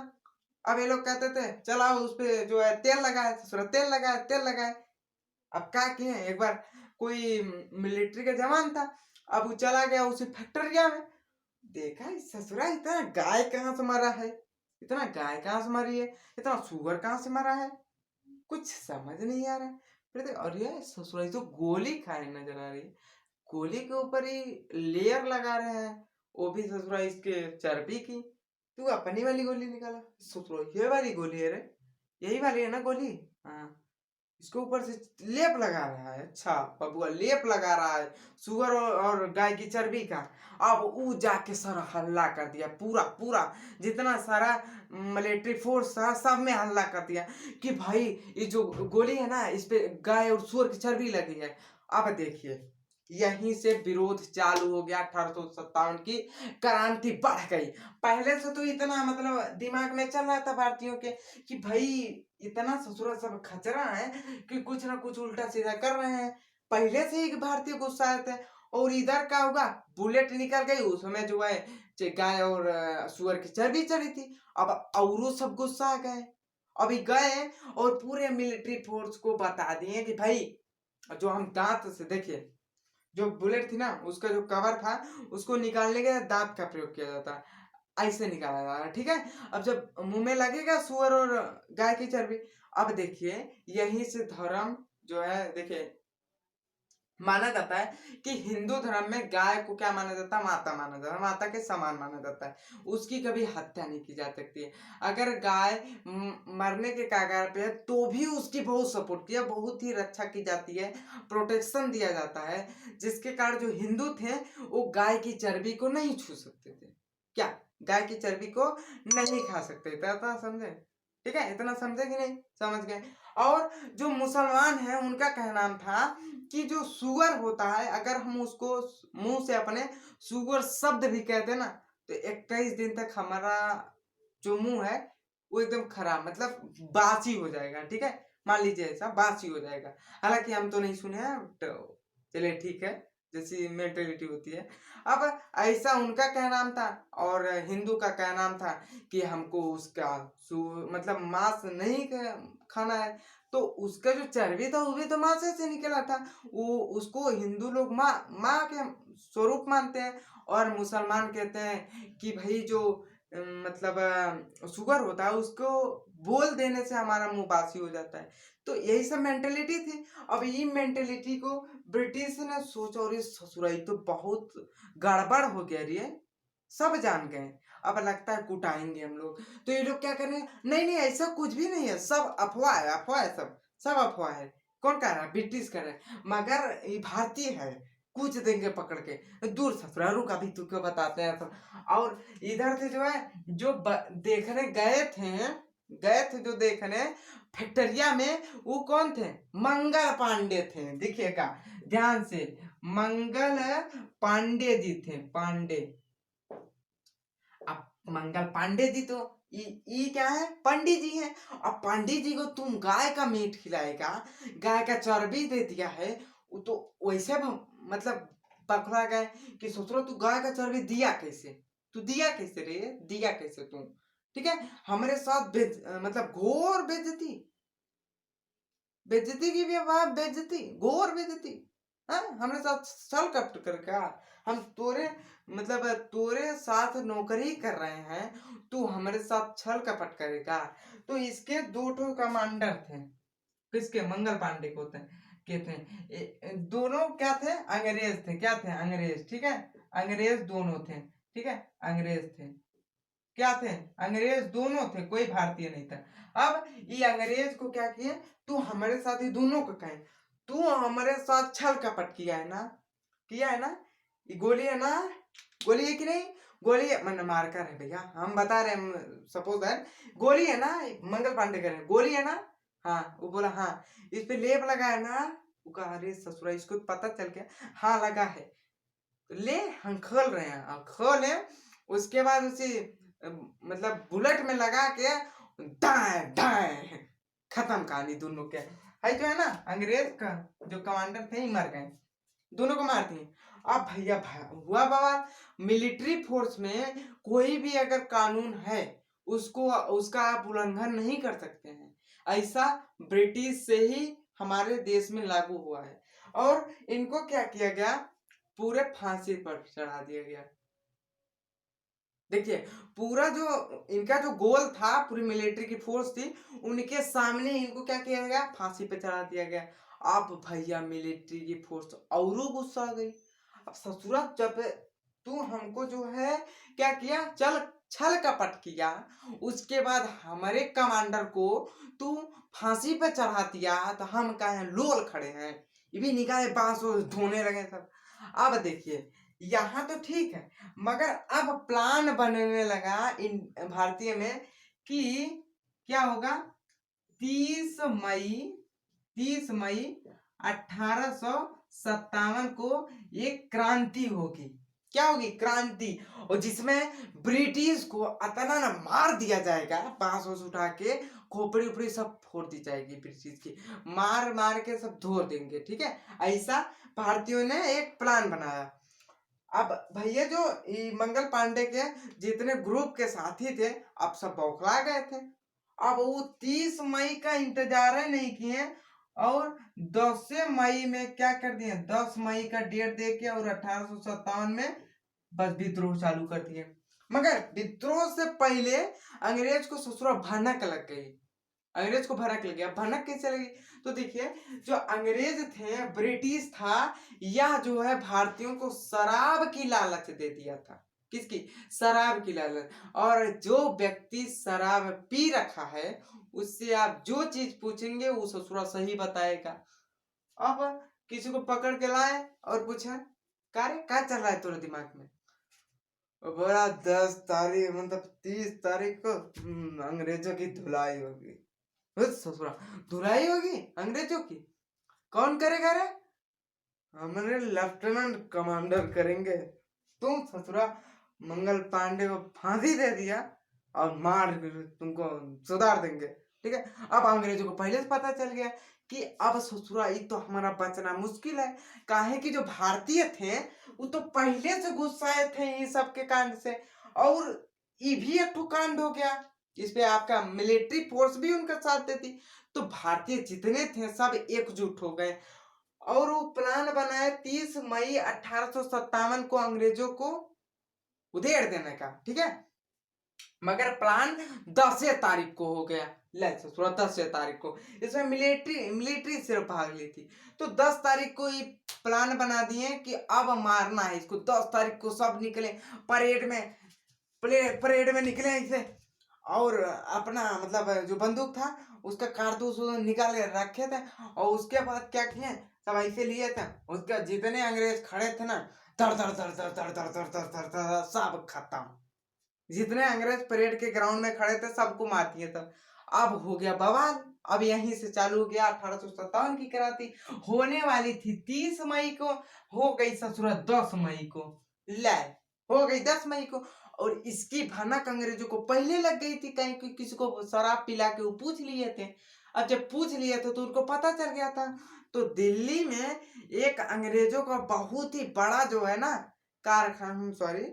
अब ये लोग कहते थे चला उस पे जो है तेल लगाए, ससुरा तेल लगाए, तेल लगाए। अब क्या किए, एक बार कोई मिलिट्री का जवान था, अब वो चला गया उसी फैक्ट्रिया में, देखा इस ससुरा इतना गाय कहाँ से मरा है, इतना गाय कहाँ से मरी है, इतना सुअर कहाँ से मरा है, कुछ समझ नहीं आ रहा है। फिर और ये ससुरा ये तो गोली खाए नजर आ रही है, गोली के ऊपर ही लेयर लगा रहे हैं, वो भी ससुरा इसके चर्बी की। तू अपनी वाली गोली निकाला, ससुरा ये वाली गोली है रे, यही वाली है ना गोली, हाँ, इसके ऊपर से लेप लगा रहा है, अच्छा बबुआ लेप लगा रहा है सुअर और गाय की चर्बी का। अब वो जाके सारा हल्ला कर दिया, पूरा पूरा जितना सारा मिलिट्री फोर्स था सब में हल्ला कर दिया कि भाई ये जो गोली है ना इस पे गाय और सुअर की चर्बी लगी है। अब देखिए यहीं से विरोध चालू हो गया, 1857 की क्रांति बढ़ गई। पहले से तो इतना मतलब दिमाग में चल रहा था भारतीयों के कि भाई इतना ससुरा सब खचरा है कि कुछ ना कुछ उल्टा सीधा कर रहे हैं, पहले से ही भारतीय गुस्साए थे। और इधर क्या होगा, बुलेट निकल गई, उसमें जो है गाय और सुअर की चर्बी चढ़ी थी। अब औरों सब गुस्सा आ गए, अभी गए और पूरे मिलिट्री फोर्स को बता दिए कि भाई जो हम दांत से देखिए, जो बुलेट थी ना उसका जो कवर था उसको निकालने के लिए दांत का प्रयोग किया जाता है, ऐसे निकाला जा रहा है, ठीक है। अब जब मुंह में लगेगा सुअर और गाय की चर्बी, अब देखिए यहीं से धर्म जो है देखिए माना जाता है कि हिंदू धर्म में गाय को क्या माना जाता है, माता माना जाता है, माता के समान माना जाता है, उसकी कभी हत्या नहीं की जा सकती है। अगर गाय मरने के कगार पे है तो भी उसकी बहुत सपोर्ट किया, बहुत ही रक्षा की जाती है, प्रोटेक्शन दिया जाता है, जिसके कारण जो हिंदू थे वो गाय की चर्बी को नहीं छू सकते थे, क्या गाय की चर्बी को नहीं खा सकते थे, इतना समझे, ठीक है, इतना समझे कि नहीं, समझ गए। और जो मुसलमान है उनका कहना था कि जो सुअर होता है अगर हम उसको मुंह से अपने सुअर शब्द भी कहते ना तो 21 दिन तक हमारा जो मुंह है वो एकदम खराब मतलब बासी हो जाएगा, ठीक है, मान लीजिए ऐसा बासी हो जाएगा। हालांकि हम तो नहीं सुने हैं, तो चलिए ठीक है, जैसी मेंटेलिटी होती है। अब ऐसा उनका कहना था और हिंदू का कहना था कि हमको उसका मतलब मांस नहीं खाना है, तो उसका जो चर्बी था वो भी तो मांस से निकला था, वो उसको हिंदू लोग माँ के स्वरूप मानते हैं, और मुसलमान कहते हैं कि भाई जो मतलब शुगर होता है उसको बोल देने से हमारा मुंह बासी हो जाता है। तो यही सब मेंटेलिटी थी। अब ये मेंटेलिटी को ब्रिटिश ने सोचा और इस ससुराई तो बहुत गड़बड़ हो गया रे, सब जान गए, अब लगता है कुटाएंगे हम लोग। तो ये लोग क्या करें, नहीं नहीं ऐसा कुछ भी नहीं है, सब अफवाह है, अफवाह है, सब सब अफवाह है। कौन कह रहा है, ब्रिटिश कह रहे हैं, मगर ये भारतीय है, कुछ देंगे पकड़ के, दूर ससुरारू का भी तुझको बताते हैं सब। और इधर से जो है जो देखने गए थे जो देखने फैक्टरिया में, वो कौन थे, मंगल पांडे थे, देखिएगा ध्यान से, मंगल पांडे जी थे, पांडे। अब मंगल पांडे जी तो ये क्या है, पंडित जी हैं। अब पंडित जी को तुम गाय का मीट खिलाएगा, गाय का चर्बी दे दिया है, वो तो वैसे मतलब पकड़ा गए कि सोच लो तू गाय का चर्बी दिया कैसे, तू दिया कैसे रे, दिया कैसे तू, ठीक है, हमारे साथ मतलब घोर बेइज्जती, बेइज्जती की भी बात, बेइज्जती घोर बेइज्जती, हाँ हमारे साथ छल कपट कर क्या, हम तोरे मतलब तोरे साथ नौकरी कर रहे हैं, तू हमारे साथ छल कपट करेगा। तो इसके दो ठो कमांडर थे, किसके, मंगल पांडे को थे, के थे दोनों क्या थे, अंग्रेज थे, क्या थे, अंग्रेज, ठीक है, अंग्रेज दोनों थे, ठीक है, अंग्रेज थे, क्या थे, अंग्रेज दोनों थे, कोई भारतीय नहीं था। अब ये अंग्रेज को क्या किए, तू हमारे साथ ही दोनों को कहे, तू हमारे साथ छल कपट किया है ना, किया है ना, ये गोली है ना, गोली है कि नहीं, गोली है, मन मार कर है भैया, हम बता रहे हैं, सपोज है गोली है ना, मंगल पांडे कह रहे हैं गोली है ना, हाँ वो बोला हाँ, इस पे लेप लगा है ना, वो कहा अरे ससुरा इसको पता चल गया, हाँ लगा है, ले हम खोल रहे हैं, खोले, उसके बाद उसी मतलब बुलेट में लगा के दाएं दाएं, खत्म कहानी दोनों के, है जो है ना, अंग्रेज का जो कमांडर थे ही मर गए, दोनों को मार दिए। अब भैया हुआ बवाल, मिलिट्री फोर्स में कोई भी अगर कानून है उसको उसका आप उल्लंघन नहीं कर सकते हैं, ऐसा ब्रिटिश से ही हमारे देश में लागू हुआ है। और इनको क्या किया गया, पूरे फांसी पर चढ़ा दिया गया। देखिए पूरा जो इनका जो गोल था, पूरी मिलिट्री की फोर्स थी, उनके सामने इनको क्या किया गया, फांसी पे चढ़ा दिया गया। अब भैया मिलिट्री की फोर्स औरों गुस्सा आ गई, अब ससुरा जब तू हमको जो है क्या किया, चल छल कपट किया, उसके बाद हमारे कमांडर को तू फांसी पे चढ़ा दिया, तो हम कहे लोल खड़े हैं, ये भी निकाय बांस धोने लगे सब। अब देखिए यहाँ तो ठीक है, मगर अब प्लान बनने लगा इन भारतीय में कि क्या होगा, 30 मई 30 मई 1857 को एक क्रांति होगी, क्या होगी? क्रांति। और जिसमें ब्रिटिश को अतना ना मार दिया जाएगा, बांस वांस उठा के खोपड़ी उपड़ी सब फोड़ दी जाएगी ब्रिटिश की, मार मार के सब धो देंगे, ठीक है। ऐसा भारतीयों ने एक प्लान बनाया। अब भैया जो मंगल पांडे के जितने ग्रुप के साथी थे, अब सब बौखला गए थे। अब वो 30 मई का इंतजार ही नहीं किए और 10 मई में क्या कर दिए, 10 मई का डेट दे के और 1857 में बस विद्रोह चालू कर दिए। मगर विद्रोह से पहले अंग्रेज को ससुरा भनक लग गई। अंग्रेज को भनक लग गया। भनक कैसे लगी? तो देखिए, जो अंग्रेज थे, ब्रिटिश था, यह जो है भारतीयों को शराब की लालच दे दिया था। किसकी? शराब की लालच। और जो व्यक्ति शराब पी रखा है उससे आप जो चीज पूछेंगे वो ससुरा सही बताएगा। अब किसी को पकड़ के लाए और पूछा, का रे क्या चल रहा है तेरे दिमाग में? बोला 10 तारीख मतलब 30 तारीख को अंग्रेजों की धुलाई होगी। ससुरा धुलाई होगी अंग्रेजों की? कौन करेगा रे? हमारे लेफ्टिनेंट कमांडर करेंगे। तुम ससुरा मंगल पांडे को फांसी दे दिया और मार तुमको सुधार देंगे, ठीक है। अब अंग्रेजों को पहले से पता चल गया कि अब ससुरा ये तो हमारा बचना मुश्किल है। काहे कि जो भारतीय थे वो तो पहले से गुस्साए थे इन सब के कांड से, और ये भी एक ठो कांड हो गया। इस पे आपका मिलिट्री फोर्स भी उनका साथ देती, तो भारतीय जितने थे सब एकजुट हो गए और वो प्लान बनाए 30 मई 1857 को अंग्रेजों को उधेड़ देने का, ठीक है। मगर प्लान 10 तारीख को हो गया। ले ससुरा 10 तारीख को, इसमें मिलिट्री सिर्फ भाग ली थी। तो 10 तारीख को ये प्लान बना दिए कि अब मारना है इसको। 10 तारीख को सब निकले परेड में निकले ऐसे, और अपना मतलब जो बंदूक था उसका कारतूस निकाल के रखे थे, और उसके बाद क्या किए, सब ऐसे लिए थे। उसके जितने अंग्रेज खड़े थे ना, धड़ धड़ धड़ धड़ धड़ धड़ धड़ धड़ धड़ धड़ सब खत्म। जितने अंग्रेज परेड के ग्राउंड में खड़े थे सबको मार दिए थे। अब हो गया बवाल। अब यहीं से चालू हो गया 1857 की क्रांति। होने वाली थी 30 मई को, हो गई ससुरा 10 मई को। ले हो गई 10 मई को। और इसकी भनक अंग्रेजों को पहले लग गई थी, कहीं किसी को शराब पिला के वो पूछ लिए थे। अब जब पूछ लिए थे तो उनको पता चल गया था। तो दिल्ली में एक अंग्रेजों का बहुत ही बड़ा जो है ना कारखाना, सॉरी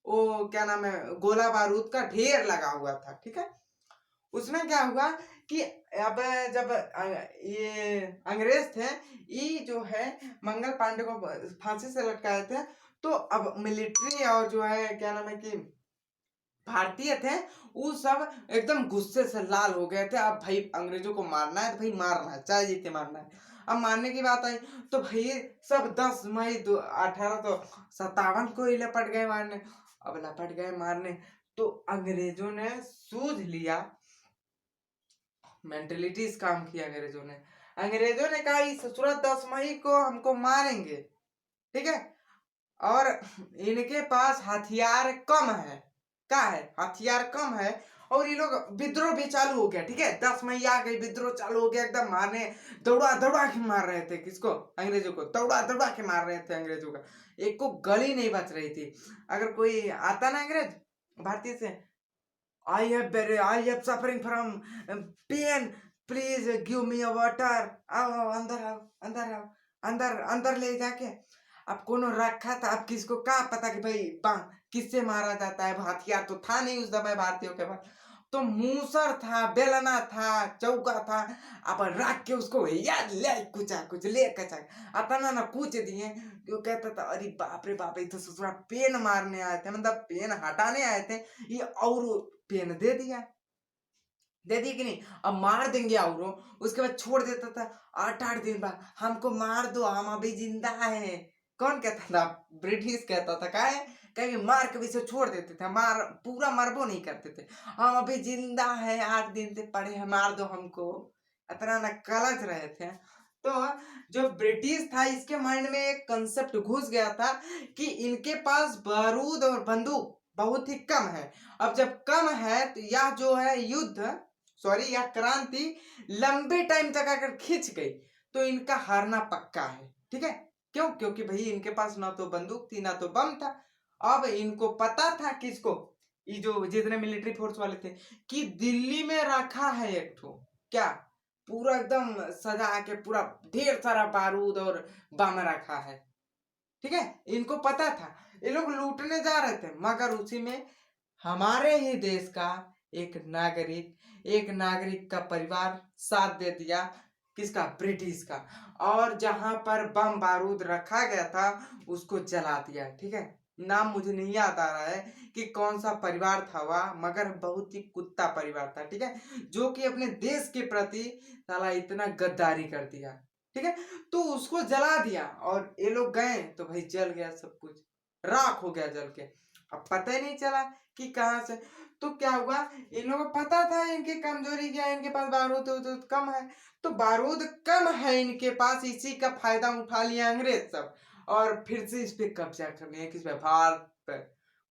वो क्या नाम है, गोला बारूद का ढेर लगा हुआ था, ठीक है। उसमें क्या हुआ कि अब जब ये अंग्रेज थे, ये जो है मंगल पांडे को फांसी से लटकाए थे, तो अब मिलिट्री और जो है क्या नाम है कि भारतीय थे, वो सब एकदम गुस्से से लाल हो गए थे। अब भाई अंग्रेजों को मारना है तो भाई मारना है, चाहे जीते मारना है। अब मारने की बात आई तो भाई सब 10 मई 1857 को ही लपट गए मारने। अब लपट गए मारने तो अंग्रेजों ने सूझ लिया, मेंटलिटीज काम किया अंग्रेजों ने कहा इस ससुरा 10 मई को हमको मारेंगे, ठीक है। और इनके पास हथियार कम है, क्या है, हथियार कम है, और ये लोग विद्रोह भी चालू हो गया, ठीक है। 10 मई आ गई, विद्रोह चालू हो गया, एकदम मारने दौड़ा दौड़ा के मार रहे थे। किसको? अंग्रेजों को दौड़ा दौड़ा के मार रहे थे अंग्रेजों का। एक को गली नहीं बच रही थी। अगर कोई आता ना अंग्रेज भारतीय से, I have suffering from pain, please give me a water. आओ अंदर आओ अंदर आओ, अंदर अंदर ले जाके अब कोनो रखा था। अब किसको क्या पता कि भाई किससे मारा जाता है, हथियार तो था नहीं उस समय भारतीयों के पास। तो मूसर था, बेलना था, चौका था, अब रख के उसको याद ले कुचा कुछ ले कचा अपना ना पूछ दिए। क्यों कहता था, अरे बाप रे बाप, ये तो ससुरा पेन मारने आए थे, मतलब पेन हटाने आए थे, ये और पेन दे दिया, दे दी कि नहीं। अब मार देंगे और उसके बाद छोड़ देता था 8-8 दिन बाद, हमको मार दो हम अभी जिंदा है। कौन कहता था? ब्रिटिश कहता था। क्या है? कहीं मार के भी से छोड़ देते थे, मार पूरा मरबो नहीं करते थे। हम अभी जिंदा है, 8 दिन से पड़े हैं, मार दो हमको, इतना न कलच रहे थे। तो जो ब्रिटिश था इसके माइंड में एक कंसेप्ट घुस गया था कि इनके पास बारूद और बंदूक बहुत ही कम है। अब जब कम है तो यह जो है युद्ध, सॉरी यह क्रांति लंबे टाइम तक अगर खिंच गई तो इनका हारना पक्का है, ठीक है। क्यों? क्योंकि भाई इनके पास ना तो बंदूक थी ना तो बम था, अब इनको पता था किसको, ये जो जितने मिलिट्री फोर्स वाले थे, कि दिल्ली में रखा है एक ठो क्या, पूरा एकदम सजा के पूरा ढेर सारा बारूद और बम रखा है। ठीक है, इनको पता था, ये लोग लूटने जा रहे थे, मगर उसी में हमारे ही देश का एक नागरिक का परिवार साथ दे दिया, किसका, ब्रिटिश का, और जहां पर बम बारूद रखा गया था उसको जला दिया। ठीक है, नाम मुझे नहीं याद आ रहा है कि कौन सा परिवार था वह, मगर बहुत ही कुत्ता परिवार था। ठीक है, जो कि अपने देश के प्रति साला इतना गद्दारी कर दिया। ठीक है, तो उसको जला दिया और ये लोग गए तो भाई जल गया, सब कुछ राख हो गया जल के। अब पता ही नहीं चला कि कहां से, तो क्या हुआ, इन लोगों को पता था इनकी कमजोरी क्या है, इनके पास बारूद तो कम है, तो बारूद कम है इनके पास, इसी का फायदा उठा लिया अंग्रेज सब, और फिर से इस पे कब्जा कर लिए, किस पे,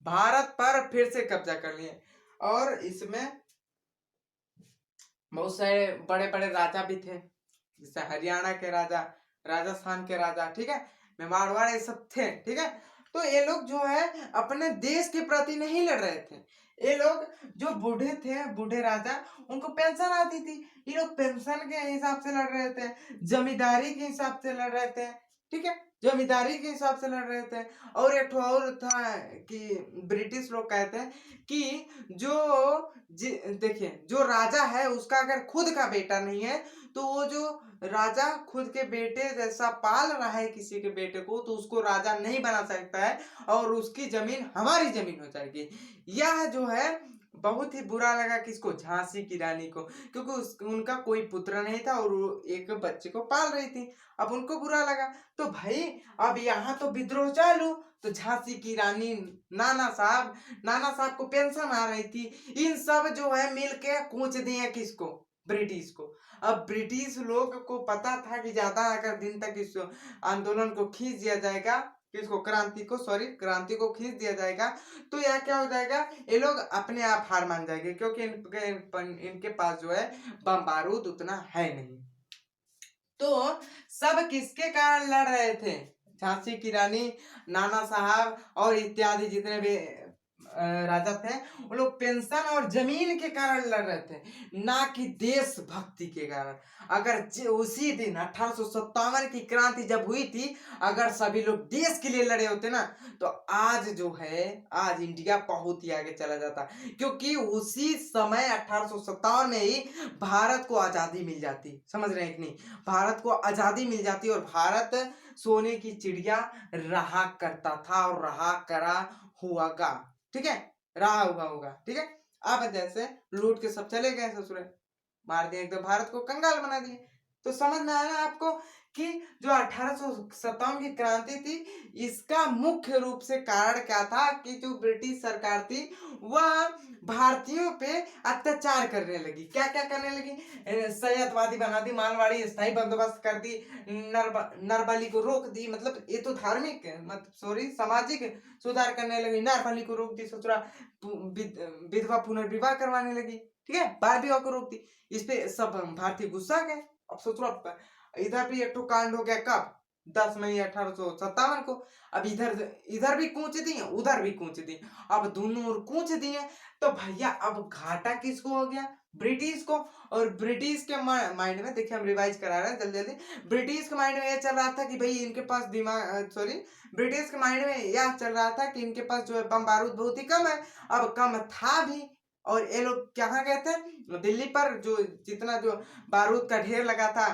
भारत पर फिर से कब्जा कर लिए। और इसमें बहुत सारे बड़े बड़े राजा भी थे, जैसे हरियाणा के राजा, राजस्थान के राजा, ठीक है, मेवाड़ ये सब थे। ठीक है, तो ये लोग जो है अपने देश के प्रति नहीं लड़ रहे थे, ये लोग जो बूढ़े थे, बूढ़े राजा, उनको पेंशन आती थी, ये लोग पेंशन के हिसाब से लड़ रहे थे, जमींदारी के हिसाब से लड़ रहे थे। ठीक है, जमींदारी के हिसाब से लड़ रहे थे। और एक और था कि ब्रिटिश लोग कहते हैं कि देखिए, जो राजा है उसका अगर खुद का बेटा नहीं है, तो वो जो राजा खुद के बेटे जैसा पाल रहा है किसी के बेटे को, तो उसको राजा नहीं बना सकता है, और उसकी जमीन हमारी जमीन हो जाएगी। यह जो है बहुत ही बुरा लगा किसको, झांसी की रानी को, क्योंकि उनका कोई पुत्र नहीं था और वो एक बच्चे को पाल रही थी। अब उनको बुरा लगा, तो भाई अब यहाँ तो विद्रोह चालू, तो झांसी की रानी, नाना साहब को पेंशन आ रही थी, इन सब जो है मिल के कूच दिए किसको, ब्रिटिश को। अब ब्रिटिश लोग को पता था कि ज्यादा अगर दिन तक इस आंदोलन को खींच दिया जाएगा, किसको, क्रांति को खींच दिया जाएगा, तो यह क्या हो जाएगा, ये लोग अपने आप हार मान जाएंगे, क्योंकि इनके पास जो है बम बारूद उतना है नहीं। तो सब किसके कारण लड़ रहे थे, झांसी की रानी, नाना साहब और इत्यादि जितने भी राजा थे, वो लोग पेंशन और जमीन के कारण लड़ रहे थे, ना कि देशभक्ति के कारण। अगर उसी दिन 1857 की क्रांति जब हुई थी, अगर सभी लोग देश के लिए लड़े होते ना, तो आज जो है, आज इंडिया बहुत ही आगे चला जाता, क्योंकि उसी समय 1857 में ही भारत को आजादी मिल जाती। समझ रहे हैं कि नहीं, भारत को आजादी मिल जाती और भारत सोने की चिड़िया रहा करता था और रहा करा हुआगा। ठीक है, रहा हुआ होगा। ठीक है, अब जैसे लूट के सब चले गए ससुरे, मार दिए, एकदम भारत को कंगाल बना दिए। तो समझ में आया आपको कि जो 1857 की क्रांति थी, इसका मुख्य रूप से कारण क्या था, कि जो ब्रिटिश सरकार थी वह भारतीयों पे अत्याचार करने लगी। क्या क्या करने लगी, सैयदवादी बना दी, मालवाड़ी स्थायी बंदोबस्त कर दी, नरबली को रोक दी, मतलब ये तो धार्मिक मतलब सामाजिक सुधार करने लगी, नरबली को रोक दी, ससुरा विधवा पुनर्विवाह करवाने लगी। ठीक है, बाल विवाह को रोक दी। इस पे सब भारतीय गुस्सा गए। अब सोचो, इधर भी एक तो कांड हो गया, कब, 10 मई 1857 को। अब इधर भी कूच दिए, उधर भी कूच दिए, अब दोनों ओर कूच दिए, तो भैया अब घाटा किसको हो गया, ब्रिटिश को। और ब्रिटिश के माइंड में, देखिए हम रिवाइज करा रहे हैं जल्दी जल्दी, ब्रिटिश के माइंड में यह चल रहा था कि भाई इनके पास ब्रिटिश के माइंड में यह चल रहा था कि इनके पास जो है बम बारूद बहुत ही कम है। अब कम था भी, और ये लोग कहाँ गए थे, दिल्ली पर, जो जितना जो बारूद का ढेर लगा था,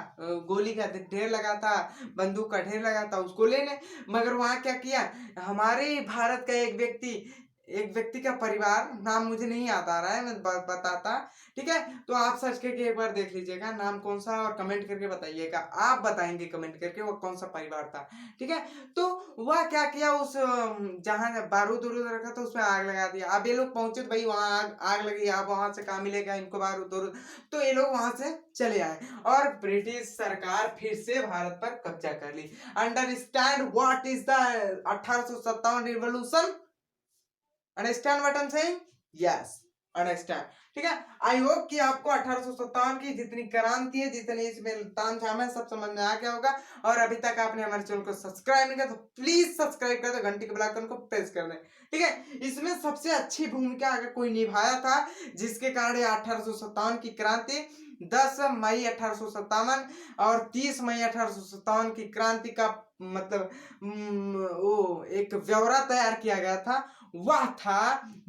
गोली का ढेर लगा था, बंदूक का ढेर लगा था, उसको लेने। मगर वहां क्या किया, हमारे भारत का एक व्यक्ति का परिवार, नाम मुझे नहीं याद आ रहा है, मैं बताता। ठीक है, तो आप सर्च करके एक बार देख लीजिएगा नाम कौन सा, और कमेंट करके बताइएगा, आप बताएंगे कमेंट करके वो कौन सा परिवार था। ठीक है, तो वह क्या किया, उस जहां बारूद उरूद रखा था उसमें आग लगा दिया। अब ये लोग पहुंचे तो भाई वहां आग लगी, अब वहां से कहाँ मिलेगा इनको बारूद उरूद, तो ये लोग वहां से चले आए, और ब्रिटिश सरकार फिर से भारत पर कब्जा कर ली। Understand what is the 1857 revolution, understand what I'm saying? Yes. Understand. ठीक है, आई होप कि आपको 1857 की जितनी क्रांति है, जितनी इसमें तामझाम है, सब समझ में आ गया होगा। और अभी तक आपने हमारे चैनल को सब्सक्राइब नहीं किया तो प्लीज सब्सक्राइब कर दो, घंटी के बेल आइकन को प्रेस कर दें। ठीक है, इसमें सबसे अच्छी भूमिका अगर कोई निभाया था, जिसके कारण 1857 की क्रांति 10 मई 1857 और 30 मई 1857 की क्रांति का मतलब वो एक ब्यौरा तैयार किया गया था, वह था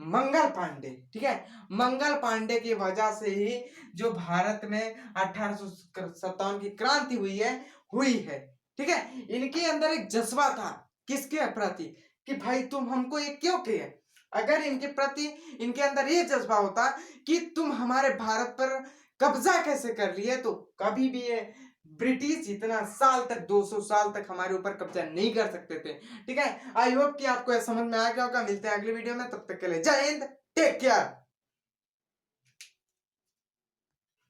मंगल पांडे। ठीक है, मंगल पांडे की वजह से ही जो भारत में 1857 की क्रांति हुई है। ठीक है, इनके अंदर एक जज्बा था किसके प्रति, कि भाई तुम हमको ये क्यों किए। अगर इनके प्रति इनके अंदर ये जज्बा होता कि तुम हमारे भारत पर कब्जा कैसे कर लिए, तो कभी भी ये ब्रिटिश इतना साल तक 200 साल तक हमारे ऊपर कब्जा नहीं कर सकते थे। ठीक है, आई होप कि आपको यह समझ में आ गया होगा। मिलते हैं अगले वीडियो में, तब तक के लिए जय हिंद, टेक केयर।